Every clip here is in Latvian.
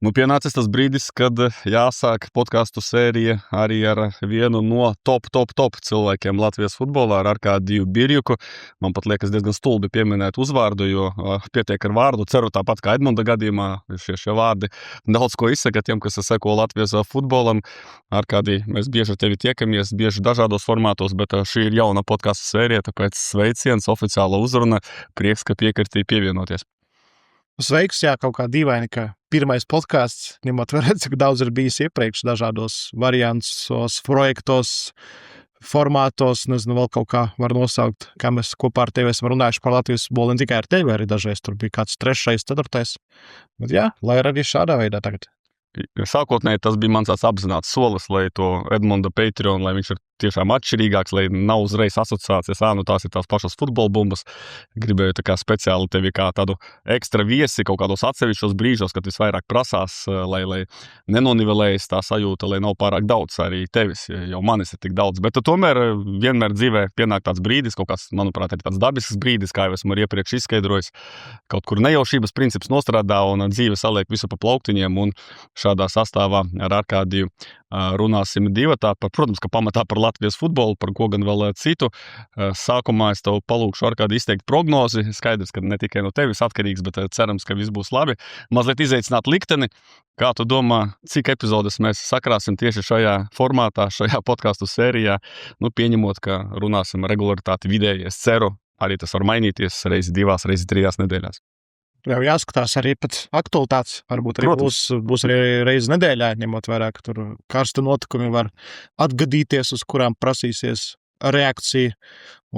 Pienācis tas brīdis, kad jāsāk podcastu sērija arī ar vienu no top cilvēkiem Latvijas futbolā, ar Arkādiju Birjuku. Man pat liekas diezgan stulbi pieminēt uzvārdu, jo pietiek ar vārdu. Ceru tāpat kā Edmunda gadījumā, šie vārdi daudz ko izsaka tiem, kas seko Latvijas futbolam. Arkādij, mēs bieži ar tevi tiekamies, bieži dažādos formātos, bet šī ir jauna podcastu sērija, tāpēc sveiciens, oficiāla uzruna, prieks, ka piekritīji pievienoties. Sveiks, jā, kaut kā dīvaini, ka pirmais podcasts, ņemot vērā, cik daudz ir bijis iepriekš dažādos variantos, projektos, formātos, nezinu, vēl kaut kā var nosaukt, kā mēs kopā ar tevi esam runājuši par Latvijas futbolu, ne tikai ar tevi, arī dažreiz tur bija kāds 3., 4. Bet jā, lai arī šādā veidā tagad. Sākotnēji tas bija mans apzināts solis, lai to Edmunda Patreon, lai viņš ir tiešām atšķirīgāks, lai nav uzreiz asociācijas, tās ir tās pašas futbola bumbas. Gribēju tā kā speciāli tevi kā tādu ekstra viesi kaut kādos atsevišķos brīžos, kad visvairāk prasās, lai nenonivelējas tā sajūta, lai nav pārāk daudz arī tevis, jau manis ir tik daudz. Bet tomēr vienmēr dzīvē pienāk tāds brīdis, kaut kāds, manuprāt, ir tāds dabisks brīdis, kā jau esmu arī iepriekš izskaidrojis, kaut kur nejaušības princips nostrādā un dzīve saliek visu pa plauktiņiem, un šādā sastāvā ar Arkādiju runāsim divatā, protams, ka pamatā par Latvijas futbolu, par ko gan vēl citu. Sākumā es tev palūkšu Arkādiju izteikt prognozi, skaidrs, ka ne tikai no tevis atkarīgs, bet cerams, ka viss būs labi. Mazliet izaicināt likteni, kā tu domā, cik epizodes mēs sakrāsim tieši šajā formātā, šajā podcastu sērijā, pieņemot, ka runāsim regularitāti vidēji, es ceru, arī tas var mainīties reizi 2, reizi 3 nedēļās. Jau jāskatās arī pēc aktualitātes, varbūt arī būs arī reizi nedēļā, ņemot vērā, ka tur karsta notikumi var atgadīties, uz kurām prasīsies reakcija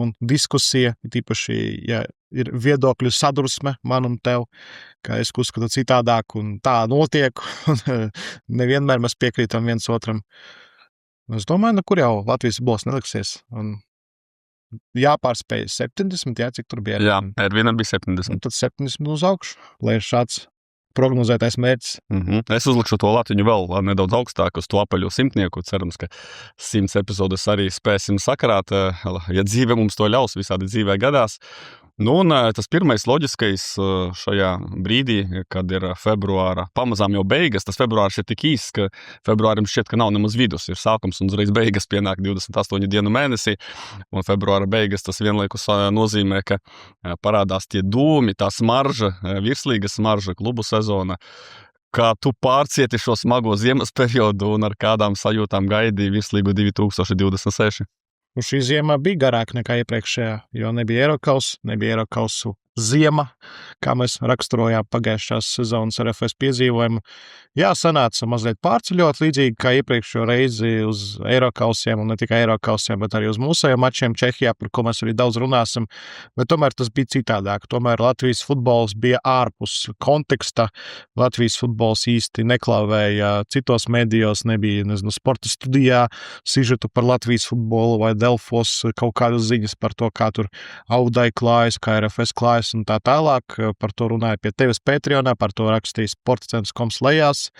un diskusija, tīpaši, ja ir viedokļu sadursme man un tev, ka es uzskatu citādāk un tā notiek, un nevienmēr mēs piekrītam viens otram. Es domāju, kur jau Latvijas futbols neliksies, un jāpārspēj 70, cik tur bija. Jā, Ervinam bija 70. Un tad 70 uz augšu, lai ir šāds prognozētais mērķis. Es uzlikšu to latiņu vēl nedaudz augstāk uz to apaļo 100. Cerams, ka 100 epizodes arī spēsim sakarāt, ja dzīve mums to ļaus, visādi dzīvē gadās. Un tas pirmais loģiskais šajā brīdī, kad ir februāra pamazām jau beigas, tas februārs ir tik īsts, ka februārim šķiet, ka nav nemaz vidus, ir sākums un uzreiz beigas pienāk 28 dienu mēnesī, un februāra beigas tas vienlaikus nozīmē, ka parādās tie dūmi, tā smarža, virslīga smarža, klubu sezona. Kā tu pārcieti šo smago ziemas periodu un ar kādām sajūtām gaidīji virslīgu 2026? Šī ziema bija garāka nekā iepriekšējā, jo nebija Eirokausu ziema, kā mēs raksturojām pagājušās sezonas RFS piedzīvojumu. Jā, sanāca mazliet pārceļot, līdzīgi kā iepriekšējo reizi uz Eirokausiem, un ne tikai Eirokausiem, bet arī uz mūsējiem mačiem Čehijā, par ko mēs arī daudz runāsim, bet tomēr tas bija citādāk. Tomēr Latvijas futbols bija ārpus konteksta, Latvijas futbols īsti neklavēja citos medijos, nebija, sporta studijā, sižetu par Latvijas futbolu vai Delfos kaut kādas ziņas par to, kā tur Audai klājas, kā RFS klājas un tā tālāk. Par to runāja pie tevis Patreonā, par to rakstīja sportcentrs.com lejās,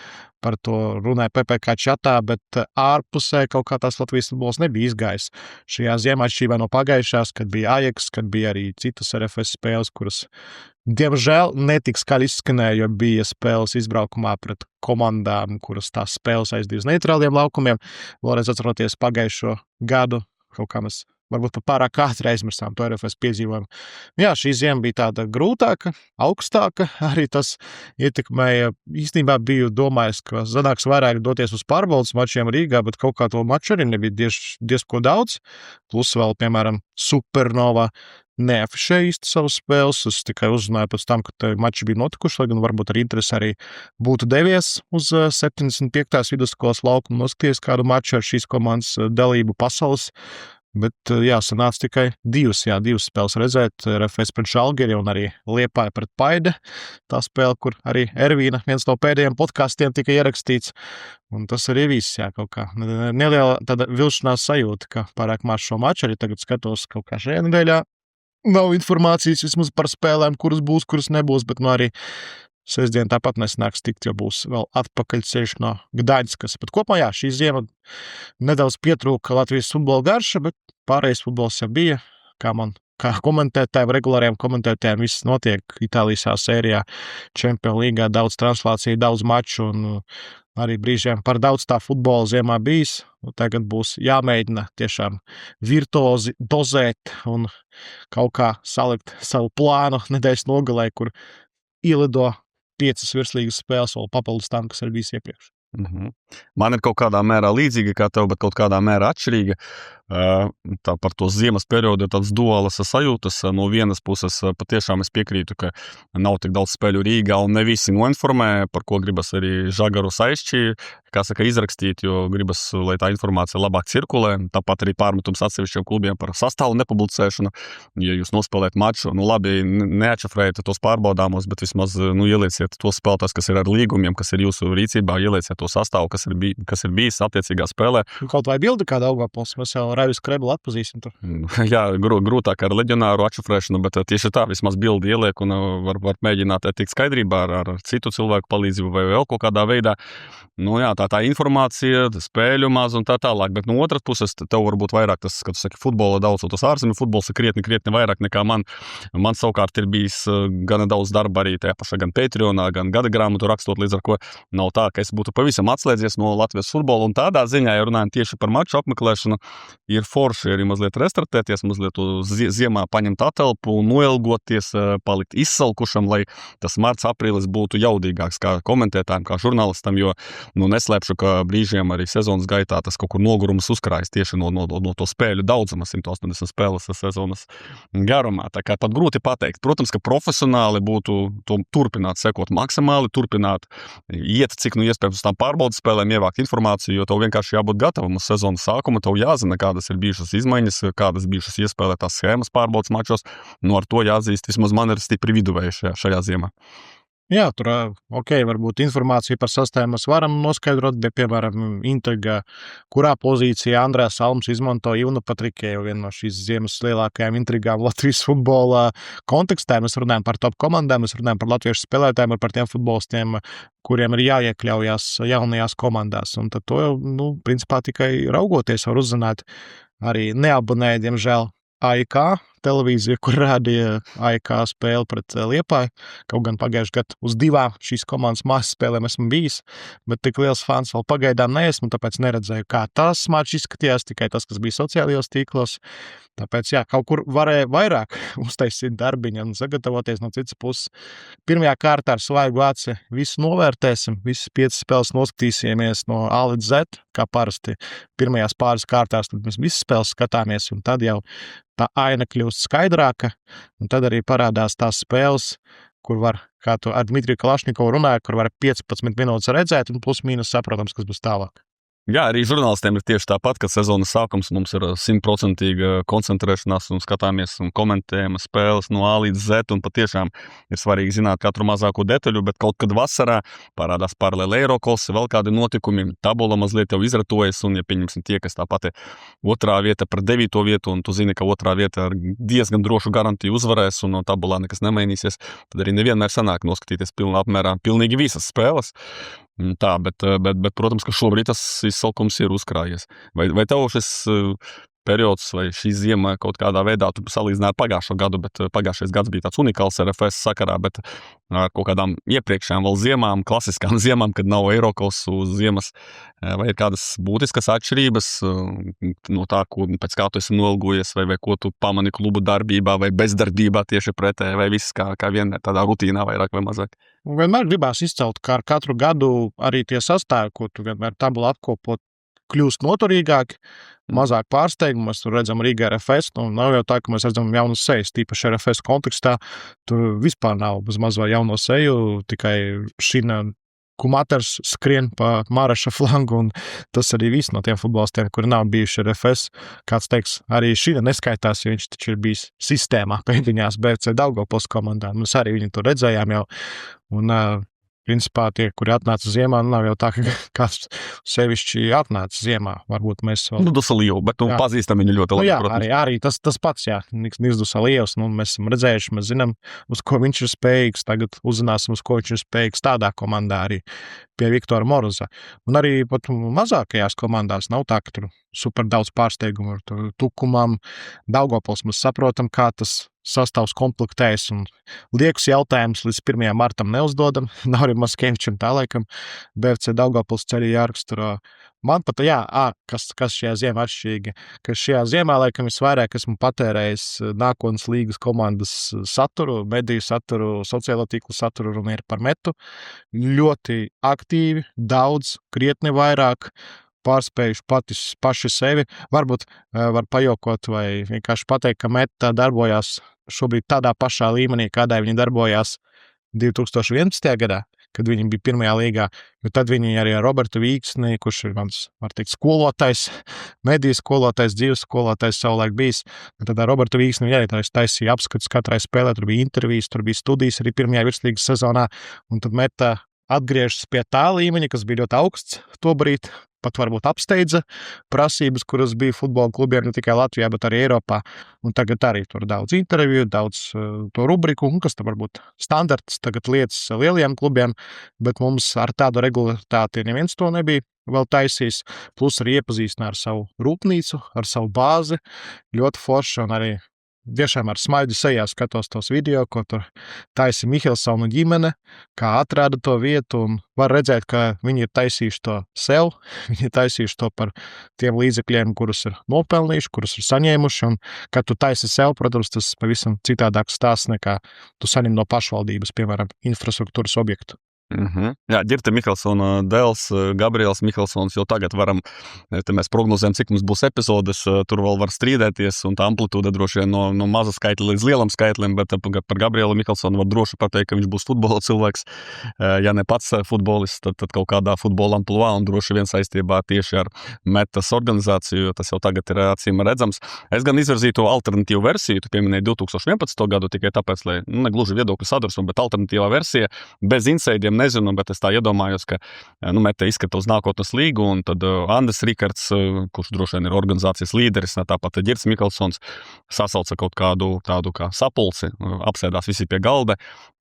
par to runāja PPK čatā, bet ārpusē kaut kā tās Latvijas futbols nebija izgājis. Šajā ziemā atšķirībā no pagājušās, kad bija Ajax, kad bija arī citas RFS spēles, kuras diemžēl netik skaļi izskanēja, jo bija spēles izbraukumā pret komandām, kuras tās spēles aizdīja uz neitrāliem laukumiem. Vēlreiz atceroties pagājušo gadu, kaut kā mēs varbūt pat pārāk ātri aizmirsām to RFS piedzīvojumu. Jā, šī ziema bija tāda grūtāka, augstāka, arī tas ietekmēja. Īstenībā biju domājis, ka zanāks vairāk doties uz pārbaudas mačiem Rīgā, bet kaut kā to maču arī nebija diezko daudz. Plus vēl, piemēram, Supernova neafišēja īsti savas spēles. Es tikai uzzināju pēc tam, ka mači bija notikuši, lai gan varbūt ar interesi arī būtu devies uz 75. vidusskolas laukumu noskaties kādu maču ar šīs komandas dalību pasaules. Bet jā, sanāca tikai divas spēles redzēt, RFS pret Žalgiri un arī Liepāja pret Paide. Tā spēle, kur arī Ervīna, viens no pēdējiem podkastiem, tika ierakstīts. Un tas arī viss, kaut kā neliela tāda vilšanās sajūta, ka pārāk maz šo maču arī tagad skatos kaut kā šajā nedēļā. Nav informācijas vismaz par spēlēm, kuras būs, kuras nebūs, bet arī sestdien tāpat nesnāks tikt, jo būs vēl atpakaļceļš no Gdaņskas. Bet kopumā, šī ziema nedaudz pietrūka Latvijas futbola garša, bet pārējais futbols jau bija. kā komentētājiem, regulāriem komentētājiem viss notiek Itālijas sērijā, Champions Līgā, daudz translāciju, daudz maču un arī brīžiem par daudz tā futbola ziemā bijis. Tagad būs jāmēģina tiešām virtuozi dozēt un kaut kā salikt savu plānu nedēļas nogalē, kur ielido 5 virslīgas spēles vēl papildus tam, kas ir bijis iepriekš. Man ir kaut kādā mērā līdzīga kā tev, bet kaut kādā mērā atšķirīga. Tā par to ziemas periodu ir tāds duālas sajūtas. No vienas puses patiešām es piekrītu, ka nav tik daudz spēļu Rīgā un ne visi noinformē, par ko gribas arī Žagaru Saišķi, izrakstīt, jo gribas, lai tā informācija labāk cirkulē. Tāpat arī pārmetums atsevišķiem klubiem par sastāvu nepublicēšanu. Ja jūs nospēlēt maču, labi, neatšifrējiet tos pārbaudāmos, bet vismaz ielieciet tos spēlētājus, kas ir ar līgumiem, kas ir jūsu rīcībā, ielieciet to sastāvu, kas ir bijis attiecīgā spēlē. Kaut vai bildi kāda Daugavpils, mēs jau Ravis Kreblu atpazīsim tur. Jā, grūtāk ar leģionāru atšifrēšanu, bet tieši tā vismaz bildi ieliek un var mēģināt tikt skaidrībā ar citu cilvēku palīdzību vai vēl kaut kādā veidā. Tā informācija, spēļu maz un tā tālāk, bet no otras puses tev varbūt vairāk tas, kad tu saki futbola daudz, un tas ārzemju futbols ir krietni vairāk nekā man. Man savukārt ir bijis gana daudz darba arī tajā pašā gan Patreonā, gan gada grāmatu rakstot, līdz ar ko nav tā, ka es būtu pavisam atslēdzies no Latvijas futbola, un tādā ziņā, ja runājam tieši par maču apmeklēšanu, ir forši arī mazliet restartēties, mazliet ziemā paņemt atelpu, noilgoties, palikt izsalkušam, lai tas marts, aprīlis būtu jaudīgāks kā komentētājiem, kā žurnālistam, jo neslēpšu, ka brīžiem arī sezonas gaitā tas kaut kur nogurums uzkrājas tieši no to spēļu daudzuma, 180 spēles sezonas garumā. Tā kā pat grūti pateikt. Protams, ka profesionāli būtu to turpināt sekot maksimāli, turpināt iet cik iespējams uz tām pārbaudas spēlēm, ievākt informāciju, jo tev vienkārši jābūt gatavam uz sezonas sākuma, tev jāzina, kādas ir bijušas izmaiņas, kādas bijušas iespēlētās schēmas pārbaudas mačos. Ar to jāatzīst, vismaz man ir stipri viduvēji šajā ziemā. Jā, tur, varbūt informāciju par sastāviem mēs varam noskaidrot, bet, piemēram, intriga, kurā pozīcijā Andrēs Salms izmanto Ivanu Patrikēju, vienu no šīs ziemas lielākajām intrigām Latvijas futbolā kontekstā. Mēs runājam par top komandām, mēs runājam par latviešu spēlētājiem, par tiem futbolistiem, kuriem ir jāiekļaujās jaunajās komandās. Un tad to jau, principā tikai raugoties var uzzināt. Arī neabonēja, diemžēl, AIK televīzija, kur rādīja AIK spēli pret Liepāju. Kaut gan pagājušajā gadā uz 2 šīs komandas mājas spēlēm esmu bijis, bet tik liels fans vēl pagaidām neesmu, tāpēc neredzēju, kā tās mačs izskatījās, tikai tas, kas bija sociālajos tīklos. Tāpēc, kaut kur varēja vairāk uztaisīt darbiņu un sagatavoties no citas puses. Pirmajā kārtā ar svaigu aci visu novērtēsim, visas 5 spēles noskatīsimies no A līdz Z, kā parasti pirmajās pāris kārtās, tad mēs visas spēles skatāmies, un tad jau tā aina kļūst skaidrāka, un tad arī parādās tās spēles, kur var, kā tu ar Dmitriju Kalašnikovu runāja, kur var 15 minūtes redzēt, un plus mīnus saprotams, kas būs tālāk. Jā, arī žurnālistiem ir tieši tāpat, ka sezonas sākums mums ir 100% koncentrēšanās un skatāmies un komentējam spēles no A līdz Z, un patiešām ir svarīgi zināt katru mazāko detaļu, bet kaut kad vasarā parādās paralēli Eirokols, vēl kādi notikumi, tabula mazliet jau izratojas, un, ja pieņemsim tie, kas tāpat ir 2. vieta par 9. vietu, un tu zini, ka 2. vieta ar diezgan drošu garantiju uzvarēs, un no tabulā nekas nemainīsies, tad arī nevienmēr sanāk noskatīties pilnā apmērā pilnīgi visas spēles. Tā, bet, protams, ka šobrīd tas izsalkums ir uzkrājies. Vai tev šis periods vai šī ziema kaut kādā veidā, tu salīdzināji ar pagājušo gadu, bet pagājušais gads bija tāds unikāls RFS sakarā, bet ar kaut kādām iepriekšējām vēl ziemām, klasiskām ziemām, kad nav Eirokols uz ziemas, vai ir kādas būtiskas atšķirības no tā, pēc kā tu esi noilgojies, vai ko tu pamani klubu darbībā vai bezdarbībā tieši pretēji, vai viss kā vienmēr tādā rutīnā vairāk vai mazāk? Vienmēr gribās izcelt, kā ar katru gadu arī tie sastāvi, ko tu vienmēr tabula apkopot, kļūst noturīgāki, mazāk pārsteigumu. Mēs tur redzam Rīgā RFS, nav jau tā, ka mēs redzam jaunas sejas, tīpaši RFS kontekstā. Tur vispār nav bez mazā jauno seju, tikai Šina Kumaters skrien pa Māraša flangu, un tas arī viss no tiem futbolistiem, kuri nav bijuši RFS. Kāds teiks, arī Šina neskaitās, jo viņš taču ir bijis sistēmā pēdiņās BFC Daugavpils komandā. Mēs arī viņu tur redzējām jau. Un principā tie, kuri atnāca ziemā, nav jau tā, ka kāds sevišķi atnāca ziemā. Varbūt mēs vēl... Dusalievu, bet Jā. pazīstam viņu ļoti labi, jā, protams. arī tas pats, jā, Niks Dusalijevs, mēs esam redzējuši, mēs zinām, uz ko viņš ir spējīgs, tagad uzzināsim, uz ko viņš ir spējīgs tādā komandā arī pie Viktora Moroza. Un arī pat mazākajās komandās nav tā, ka tur super daudz pārsteigumu ar Tukumam, Daugavpils mēs saprotam, kā tas sastāvs komplektējas un liekus jautājumus līdz 1. martam neuzdodam. Nav arī Maskevičs un tā laikam. BFC Daugavpils ceļi jāraksturo. Man pat, kas šajā ziemā atšķirīgi, ka šajā ziemā laikam visvairāk esmu patērējis nākotnes līgas komandas saturu, mediju saturu, sociālo tīklu saturu un ir par metu. Ļoti aktīvi, daudz, krietni vairāk, pārspējuši paši sevi. Varbūt var pajokot vai vienkārši pateikt, ka meta darbojās šobrīd tādā pašā līmenī, kādā viņi darbojās 2011. gadā, kad viņi bija pirmajā līgā, jo tad viņi arī ar Robertu Vīksni, kurš ir mans, var teikt, skolotājs, mediju skolotājs, dzīves skolotājs savulaik bijis, un tad ar Robertu Vīksni viņi arī taisīja apskatus katrai spēlē, tur bija intervijas, tur bija studijas arī pirmajā virslīgas sezonā, un tad meta atgriežas pie tā līmeņa, kas bija ļoti augsts tobrīd, pat varbūt apsteidza prasības, kuras bija futbola klubiem ne tikai Latvijā, bet arī Eiropā. Un tagad arī tur daudz interviju, daudz to rubriku, un kas tam varbūt standarts tagad lietas lielajiem klubiem, bet mums ar tādu regularitāti neviens to nebija vēl taisījis. Plus arī iepazīstina ar savu rūpnīcu, ar savu bāzi, ļoti forši un arī tiešām ar smaidu sejā skatos tos video, ko tur taisa Mihelsona ģimene, kā atrada to vietu, un var redzēt, ka viņi ir taisījuši to sev, viņi ir taisījuši to par tiem līdzekļiem, kurus ir nopelnījuši, kurus ir saņēmuši, un kad tu taisi sev, protams, tas pavisam citādāks stāsts nekā tu saņem no pašvaldības, piemēram, infrastruktūras objektu. Jā, Ģirte Mihelsona dēls, Gabriels Mihelsons, jau tagad varam, te mēs prognozējam, cik mums būs epizodes, tur vēl var strīdēties, un tā amplitūda droši vien no maza skaitļa līdz lielam skaitlim, bet par Gabrielu Mihelsonu var droši pateikt, ka viņš būs futbola cilvēks, ja ne pats futbolists, tad kaut kādā futbola amplitūdā, un droši vien saistībā tieši ar metas organizāciju, tas jau tagad ir acīm redzams. Es gan izvirzīju to alternatīvu versiju, tu pieminēji 2011. gadu, tikai tāpēc, lai negluži viedokļu sadursmu, bet alternatīvā versija bez insaidiem nezinu, bet es tā iedomājos, ka Mete izskata uz nākotnes līgu, un tad Andris Rikards, kurš droši vien ir organizācijas līderis, tāpat Ģirts Mihelsons sasauca kaut kādu tādu kā sapulci, apsēdās visi pie galda,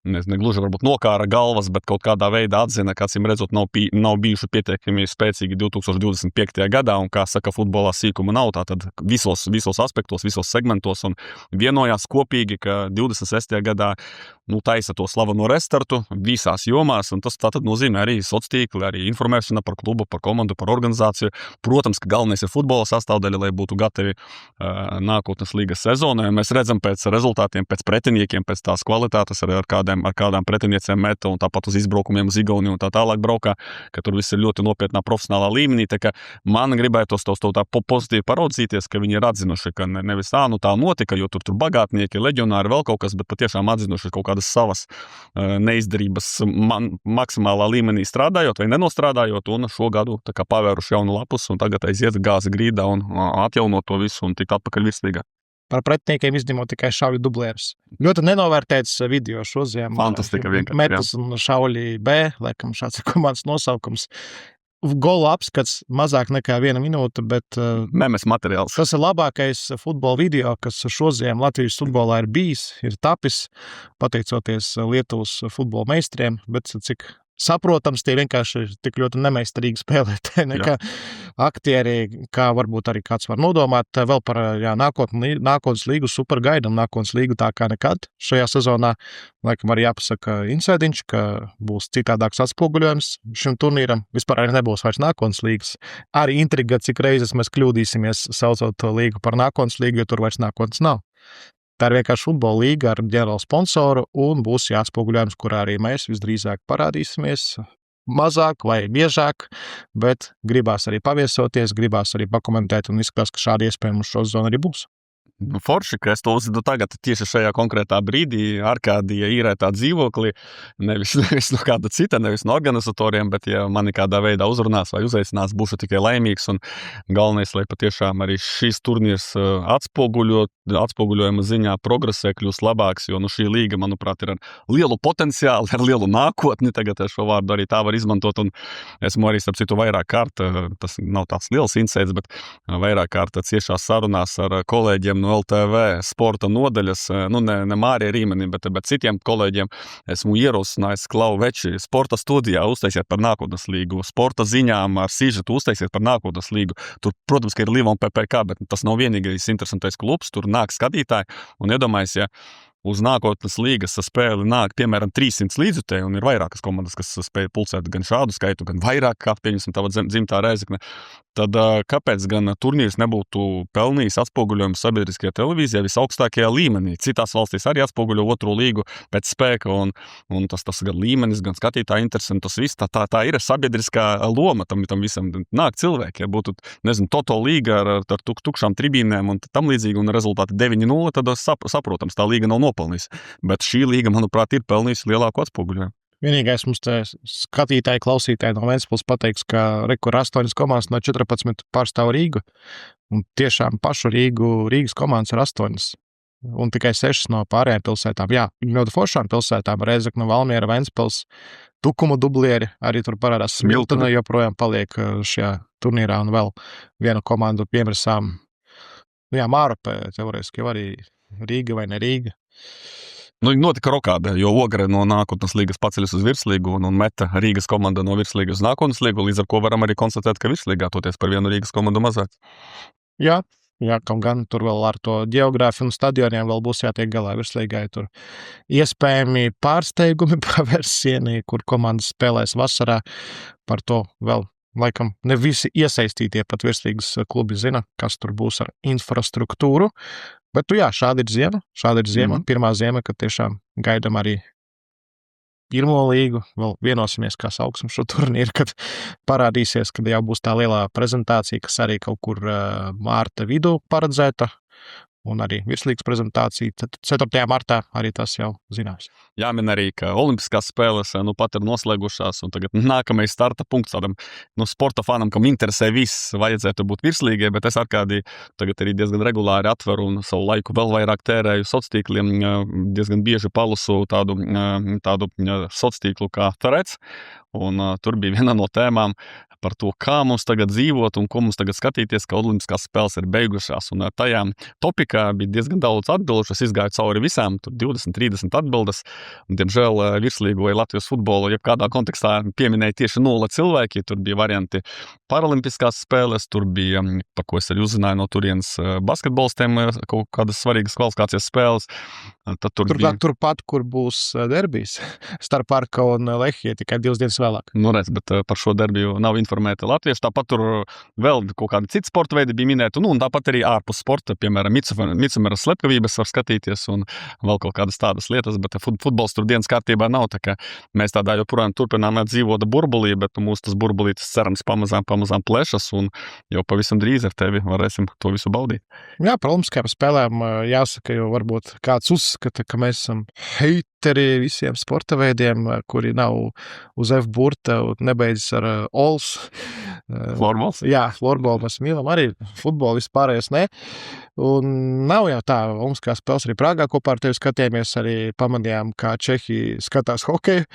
negluži varbūt nokāra galvas, bet kaut kādā veidā atzina, ka acīm redzot nav bijuši pietiekami spēcīgi 2025. gadā, un kā saka, futbolā sīkuma nav, tātad visos aspektos, visos segmentos, un vienojās kopīgi, ka 26. gadā taisa to slaveno restartu visās jomās, un tas tātad nozīmē arī sociātīkli, arī informēšana par klubu, par komandu, par organizāciju. Protams, ka galvenais ir futbola sastāvdaļa, lai būtu gatavi nākotnes līgas sezonai. Mēs redzam pēc rezultātiem, pēc pretiniekiem, pēc tās kvalitātes, arī ar kādām pretiniecēm Meta, un tāpat uz izbraukumiem uz Igauniju un tā tālāk braukā, ka tur viss ir ļoti nopietnā profesionālā līmenī, tā ka man gribētos to tā pozitīvi paraudzīties, ka viņi ir atzinuši, ka nevis tā notika, jo tur bagātnieki, leģionāri, vēl kaut kas, bet patiešām atzinuši kaut kādas savas neizdarības maksimālā līmenī strādājot vai nenostrādājot, un šo gadu tā kā pavēruši jaunu lapus, un tagad aiziet gāzi grīdā un atjaunot to visu un tikt atpakaļ virslīgā. Par pretiniekiem izņemot tikai šauļu dublērus. Ļoti nenovērtēts video šo ziemu. Fantastika vienkārši. Metas un šauļi B, laikam šāds ir komandas nosaukums. Golu apskats mazāk nekā 1 minūte, bet memes materiāls. Tas ir labākais futbola video, kas šo ziemu Latvijas futbolā ir bijis, ir tapis, pateicoties Lietuvas futbola meistriem, bet cik saprotams, tie vienkārši tik ļoti nemeistarīgi spēlētāji, nekā aktieri, kā varbūt arī kāds var nodomāt. Vēl par nākotnes līgu super gaidam, nākotnes līgu tā kā nekad šajā sezonā. Laikam arī jāpasaka insēdiņš, ka būs citādāks atspoguļojums šim turnīram. Vispār arī nebūs vairs nākotnes līgas. Arī intriga, cik reizes mēs kļūdīsimies saucot to līgu par nākotnes līgu, jo tur vairs nākotnes nav. Tā ir vienkārši futbola līga ar ģenerālu sponsoru, un būs jāatspoguļojums, kurā arī mēs visdrīzāk parādīsimies mazāk vai biežāk, bet gribās arī paviesoties, gribās arī pakomentēt, un izskatās, ka šādi iespēja mums šo sezonu arī būs. Forši, ka es to uzvedu tagad tieši šajā konkrētā brīdī. Arkādija īrē tā dzīvoklī, nevis no kāda cita, nevis no organizatoriem, bet ja mani kādā veidā uzrunās vai uzaicinās, būšu tikai laimīgs. Un galvenais, lai patiešām arī šīs turnīrs atspoguļojuma ziņā progresē, kļūst labāks, jo šī līga, manuprāt, ir ar lielu potenciālu, ar lielu nākotni. Tagad šo vārdu arī tā var izmantot. Un esmu arī, starp citu, vairāk kārt, tas nav tāds liels insights, bet vairāk kārt ciešās sarunās ar kolēģiem no LTV sporta nodaļas, ne Mārija Rīmenim, bet citiem kolēģiem esmu ierosinājis Klau Veči sporta studijā uztaisiet par nākotnes līgu, sporta ziņām ar sižetu uztaisiet par nākotnes līgu. Tur, protams, ka ir Liva un PPK, bet tas nav vienīgais interesantais klubs, tur nāk skatītāji un iedomājies, ja uz nākotnes līgas spēli nāk, piemēram, 300 līdzjutēji, un ir vairākas komandas, kas spēj pulcēt gan šādu skaitu, gan vairāk, kā, pieņemsim, tava dzimtā Rēzekne. Tad kāpēc gan turnīrs nebūtu pelnījis atspoguļojumu sabiedriskajā televīzijā visaugstākajā līmenī? Citās valstīs arī atspoguļo otro līgu pēc spēka, un tas gan līmenis, gan skatītāja interesi, un tas viss, tā ir sabiedriskā loma tam visam. Nāk cilvēki, ja būtu, nezinu, Toto līga ar tukšām tribīnēm un tam līdzīgi, un rezultāti 9-0, tad saprotams, tā līga nav nopelnījis. Bet šī līga, manuprāt, ir pelnījusi lielāku atspoguļojumu. Vienīgais mums te skatītāji, klausītāji no Ventspils pateiks, ka rekur 8 komandas no 14 pārstāv Rīgu. Un tiešām pašu Rīgas komandas ir 8. Un tikai 6 no pārējām pilsētām. Jā, ļoti foršām pilsētām. Rēzekne, Valmiera, Ventspils, Tukumu dublieri. Arī tur parādās Smiltene joprojām paliek šajā turnīrā. Un vēl vienu komandu piemirsām. Jā, Mārupē, teorētiski jau arī Rīga vai ne Rīga. Notika rokāde, jo Ogre no nākotnes līgas paceļas uz virslīgu un meta Rīgas komanda no virslīgas uz nākotnes līgu, līdz ar ko varam arī konstatēt, ka virslīgā toties par vienu Rīgas komandu mazāk. Jā, kaut gan tur vēl ar to geogrāfiju un stadioniem vēl būs jātiek galā virslīgai. Tur iespējami pārsteigumi pavērsieni, kur komandas spēlēs vasarā. Par to vēl laikam ne visi iesaistītie pat virslīgas klubi zina, kas tur būs ar infrastruktūru. Bet jā, šāda ir ziema. Pirmā ziema, kad tiešām gaidam arī pirmo līgu. Vēl vienosimies, kā sauksim šo turnīru, kad parādīsies, kad jau būs tā lielā prezentācija, kas arī kaut kur mārta vidū paredzēta. Un arī virslīgas prezentācija 4. martā arī tas jau zināms. Jāmin arī, ka olimpiskās spēles pat ir noslēgušās, un tagad nākamais starta punkts tādam sporta fanam, kam interesē viss, vajadzētu būt virslīgai, bet es Arkādī tagad arī diezgan regulāri atveru un savu laiku vēl vairāk tērēju sociāliem, diezgan bieži palasu tādu sociālu kā Threads, un tur bija viena no tēmām par to, kā mums tagad dzīvot un ko mums tagad skatīties, ka olimpiskās spēles ir beigušās. Un tajā topikā bija diezgan daudz atbilžu, es izgāju cauri visām, tur 20-30 atbildes. Un, diemžēl virslīgu vai Latvijas futbolu, ja kādā kontekstā pieminēja tieši 0 cilvēki, tur bija varianti paralimpiskās spēles, tur bija, par ko es arī uzzināju no turienes basketbolistiem, kaut kādas svarīgas kvalifikācijas spēles. Tad turpat, kur būs derbijs starp Arka un Lehiju, tikai 2 dienas vēlāk. Redz, bet par šo derbiju nav informēti latvieši. Tāpat tur vēl kaut kādi citi sporta veidi bija minēti, un tāpat arī ārpus sporta, piemēram, Micumeras slepkavības var skatīties un vēl kaut kādas tādas lietas, bet futbols tur dienas kārtībā nav, tā kā mēs tādā joprojām turpinām dzīvot burbulī, bet mūsu tas burbulītis cerams pamazām plešas, un jau pavisam drīz ar tevi varēsim to visu baudīt. Jā, par olimpiskajām spēlēm jāsaka, jo varbūt kāds uzskata, ka mēs esam heiteri visiem sporta veidiem, kuri nav uz F burta un nebeidzas ar ols. Florbols? Jā, florbolu mēs mīlam arī, futbolu vispārējais ne. Un nav jau tā, olimpiskās spēles arī Prāgā kopā ar tevi skatījāmies, arī pamanījām, kā Čehi skatās hokeju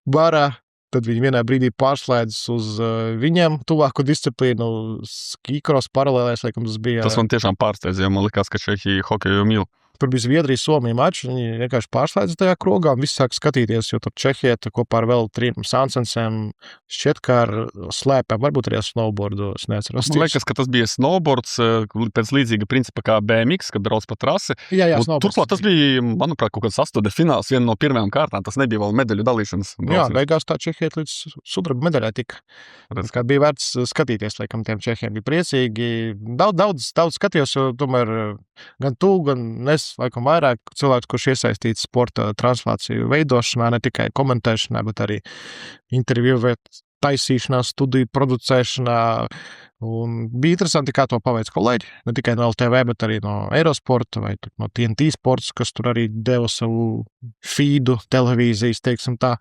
barā. Tad viņi vienā brīdī pārslēdzas uz viņiem tuvāku disciplīnu, skīkros paralēlēs, laikam tas bija. Tas man tiešām pārsteidz, jo man likās, ka Čehi hokeju mīl. Tur bija Zviedrija, Somija mačs, viņi vienkārši pārslēdz tajā krogā un viss sāk skatīties, jo tur Čehieta kopā ar vēl 3 Sansensiem šķiet, kā ar slēpēm, varbūt arī ar snowboardu, es neatceros. Man liekas, ka tas bija snowboards pēc līdzīga principa kā BMX, kad brauc pa trasi. Jā, snowboards. Turklāt tas bija, manuprāt, kaut kāds 8. fināls, viena no pirmajām kārtām, tas nebija vēl medaļu dalīšanas. Jā, beigās tā Čehieta līdz sudraba medaļai tika. Tas kā bija vērts skatīties, laikam tiem Čehiem bija priecīgi. Daudz skatījos, jo tomēr gan tu, gan es, laikam vairāk cilvēks, kurš iesaistīts sporta translāciju veidošanā, ne tikai komentēšanā, bet arī interviju taisīšanā, studiju producēšanā Un bija interesanti, kā to paveic kolēģi, ne tikai no LTV, bet arī no Eurosporta vai no TNT sports, kas tur arī deva savu feedu televīzijas, teiksim tā,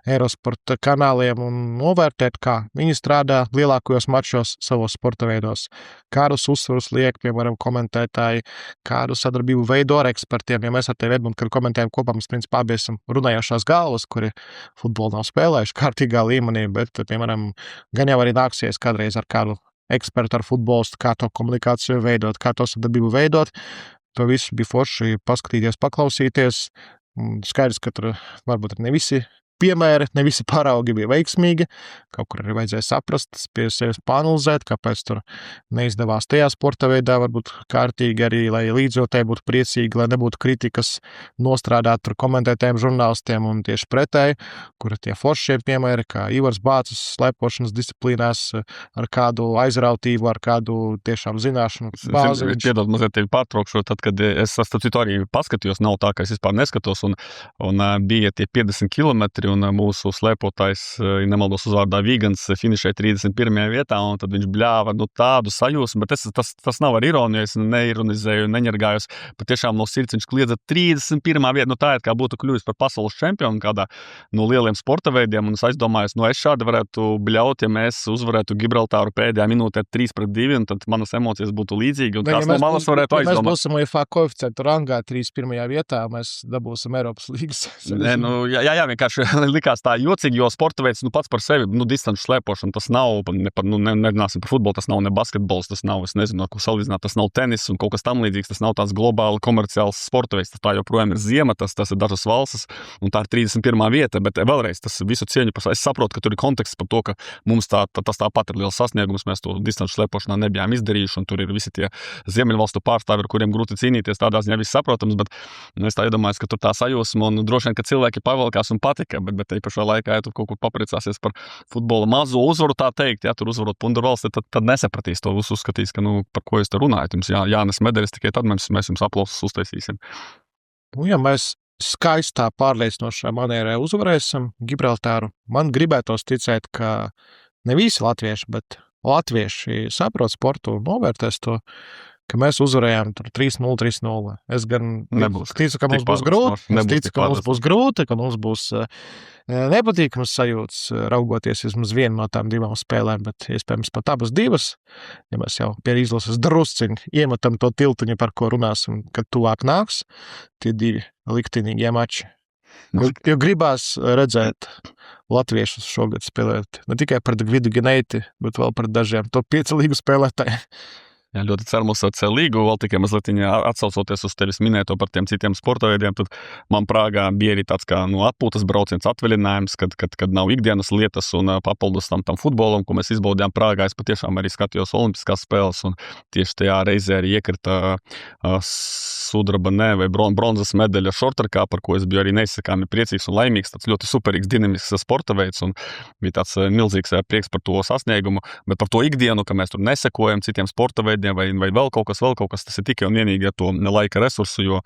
Eurosporta kanāliem un novērtēt, kā viņi strādā lielākajos mačos savos sporta veidos, kādus uzsvarus liek, piemēram, komentētāji, kādu sadarbību veido ar ekspertiem. Ja mēs ar tevi, Edmund, kad komentējam kopā, mēs principā abi esam runājošās galvas, kuri futbolu nav spēlējuši kārtīgā līmenī, bet, piemēram, gan jau arī nāksies kādreiz ar kādu ekspertu ar futbolistu, kā to komunikāciju veidot, kā to sadarbību veidot. To visu bija forši paskatīties, paklausīties. Skaidrs, ka tur varbūt ne visi piemēri, ne visi paraugi bija veiksmīgi. Kaut kur arī vajadzēja saprast, pie sevis panalizēt, kāpēc tur neizdevās tajā sporta veidā, varbūt kārtīgi arī, lai līdzjūtēji būtu priecīgi, lai nebūtu kritikas nostrādāt tur komentētājiem, žurnālistiem un tieši pretēji, kur tie foršie piemēri, kā Ivars Bācis slēpošanas disciplīnās ar kādu aizrautību, ar kādu tiešām zināšanu bāzi. Piedod, mazliet tevi pārtraukšu, tad, kad es arī paskatījos, nav tā, ka es vispār neskatos, un bija tie 50 kilometri, un mūsu slēpotājs, ja nemaldos uzvārdā Vigans, finišēja 31. vietā, un tad viņš bļāva tādu sajūsmu, bet tas nav ar ironiju, es neironizēju, neņergājos, bet tiešām no sirds viņš kliedza 31. vietā, tā ir kā būtu kļuvis par pasaules čempionu kādā no lieliem sporta veidiem, un es aizdomājos, es šādi varētu bļaut, ja mēs uzvarētu Gibraltāru pēdējā minūtē 3-2, un tad manas emocijas būtu līdzīgi, un tās no malas varētu aizdomāt. Mēs būsim UEFA koeficientu rangā 31. vietā, mēs dabūsim Eiropas līgas. Jā, vienkārši likās tā jocīgi, jo sporta veids pats par sevi, distanču slēpošana, tas nav, nerunāsim par futbolu, tas nav ne basketbols, tas nav, es nezinu, ar ko salīdzināt, tas nav tenis un kaut kas tam līdzīgs, tas nav tāds globāli komerciāls sporta veids, tas tā joprojām ir ziema, tas ir dažas valstis, un tā ir 31. vieta, bet vēlreiz tas visu cieņu, es saprotu, ka tur ir konteksts par to, ka mums tas tāpat ir liels sasniegums, mēs to distanču slēpošanā nebijām izdarījuši, un tur ir visi tie ziemeļvalstu pārstāvi, ar kuriem grūti cīnīties, tādā ziņā viss saprotams, bet es tā iedomājos, ka tur tā sajūsma, un droši vien, ka cilvēki pavilkās un patika, bet te pašā laikā, ja tu kaut kur papriecāsies par futbola mazo uzvaru, tā teikt, ja tur uzvarot Pundu valsti, tad nesapratīs to, uzskatīs, ka, par ko jūs te runājat. Jums jānes medaļas, tikai tad mēs jums aplausus uztaisīsim. Ja mēs skaistā pārliecinošā manierē uzvarēsim Gibraltāru, man gribētos ticēt, ka ne visi latvieši, bet latvieši saprot sportu un novērtēs to, ka mēs uzvarējām 3-0, 3-0. Es gan ticu, ka mums būs grūti, ka mums būs nepatīkams sajūts, raugoties vismaz vienu no tām divām spēlēm, bet iespējams pat abas divas, ja mēs jau pie izlases drusciņi iemetam to tiltiņu, par ko runāsim, kad tuvāk nāks, tie divi liktenīgie mači. Jo gribās redzēt latviešus šogad spēlēt ne tikai pret Gvidu Gineiti, bet vēl pret dažiem top 5 līgu spēlētājiem. Jā, ļoti ceru mūsu līgu, vēl tikai mazliet atsaucoties uz tevis minēto par tiem citiem sporta veidiem, tad man Prāgā bija arī tāds kā atpūtas brauciens, atvaļinājums, kad nav ikdienas lietas un papildus tam futbolam, ko mēs izbaudījām Prāgā. Es patiešām arī skatījos olimpiskās spēles, un tieši tajā reizē arī iekrita sudraba vai bronzas medaļa šortrakā, par ko es biju arī neizsakāmi priecīgs un laimīgs, tāds ļoti superīgs, dinamisks sporta veids, un bija tāds milzīgs prieks par to sasniegumu, bet par to ikdienu, ka mēs tur nesekojam citiem sporta veidiem, vai vēl kaut kas, tas ir tikai un vienīgi ar to laika resursu, jo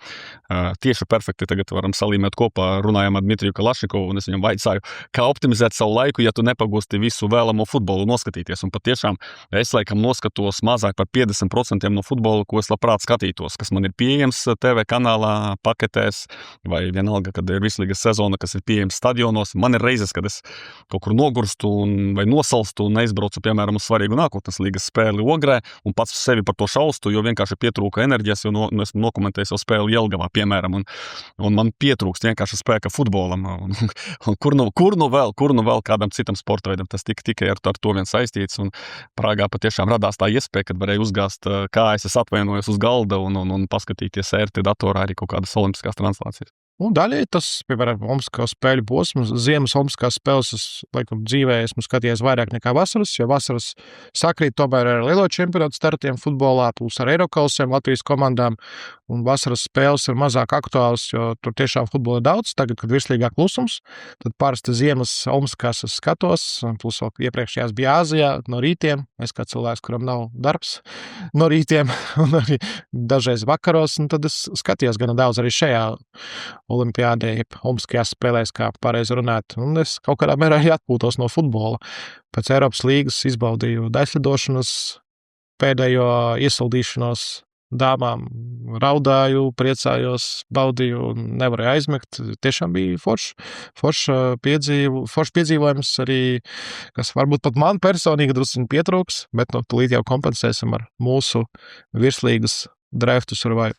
tieši perfekti tagad varam salīmēt kopā, runājam ar Dmitriju Kalašnikovu, un es viņam vaicāju, kā optimizēt savu laiku, ja tu nepagūsti visu vēlamo futbolu noskatīties, un patiešām es laikam noskatos mazāk par 50% no futbola, ko es labprāt skatītos, kas man ir pieejams TV kanālā, paketēs, vai vienalga, kad ir vislīgas sezona, kas ir pieejams stadionos. Man ir reizes, kad es kaut kur nogurstu vai nosalstu un neizbraucu, piemēram, uz svarīgu nākotnes līgas spēli Ogrē, un pats sevi par to šaustu, jo vienkārši pietrūka enerģijas, jo esmu nokomentējis jau spēli Jelgavā, piemēram, un man pietrūkst vienkārši spēka futbolam, un kur nu vēl kādam citam sporta veidam, tas tikai ar to vien saistīts, un Prāgā patiešām radās tā iespēja, kad varēja uzgāzt kājas, es atvainojos uz galda un paskatīties ērti datorā arī kaut kādas olimpiskās translācijas. Un daļai tas, piemēram, olimpiskās spēļu posms, ziemas olimpiskās spēles, es laikam dzīvē esmu skatījies vairāk nekā vasaras, jo vasaras sakrīt tomēr ar lielo čempionātu startiem futbolā, plus ar Eirokausiem Latvijas komandām, un vasaras spēles ir mazāk aktuāls, jo tur tiešām futbola daudz. Tagad, kad virslīgā klusums, tad parasti ziemas olimpiskās es skatos, plus vēl iepriekšējās bija Āzijā no rītiem, es kā cilvēks, kuram nav darbs no rītiem, un arī dažreiz vakaros, un tad es skatījos gana daudz arī šajā olimpiādē, olimpiskajās spēlēs, kā pareizi runāt, un es kaut kādā mērā arī atpūtos no futbola. Pēc Eiropas līgas izbaudīju daļslidošanas pēdējo iesildīšanos dāmām raudāju, priecājos, baudīju un nevarēju aizmigt. Tiešām bija foršs piedzīvojums arī, kas varbūt pat man personīgi drusciņi pietrūks, bet tūlīt jau kompensēsim ar mūsu virslīgas Drive to Survive.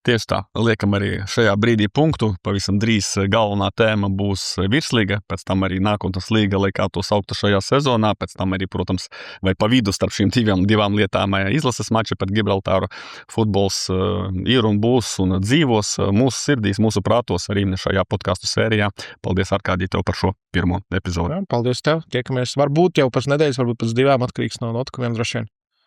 Tieši tā, liekam arī šajā brīdī punktu. Pavisam drīz galvenā tēma būs virslīga, pēc tam arī nākotnes līga, lai kā to sauktu šajā sezonā, pēc tam arī, protams, vai pa vidu starp šīm divām lietām izlases mači pret Gibraltāru. Futbols ir un būs un dzīvos mūsu sirdīs, mūsu prātos arī šajā podcastu sērijā. Paldies, Arkādij, tev par šo pirmo epizodi. Jā, paldies tev, tiekamies varbūt jau pēc nedēļas, varbūt pēc 2 atkarīgs no notikumiem droši vien.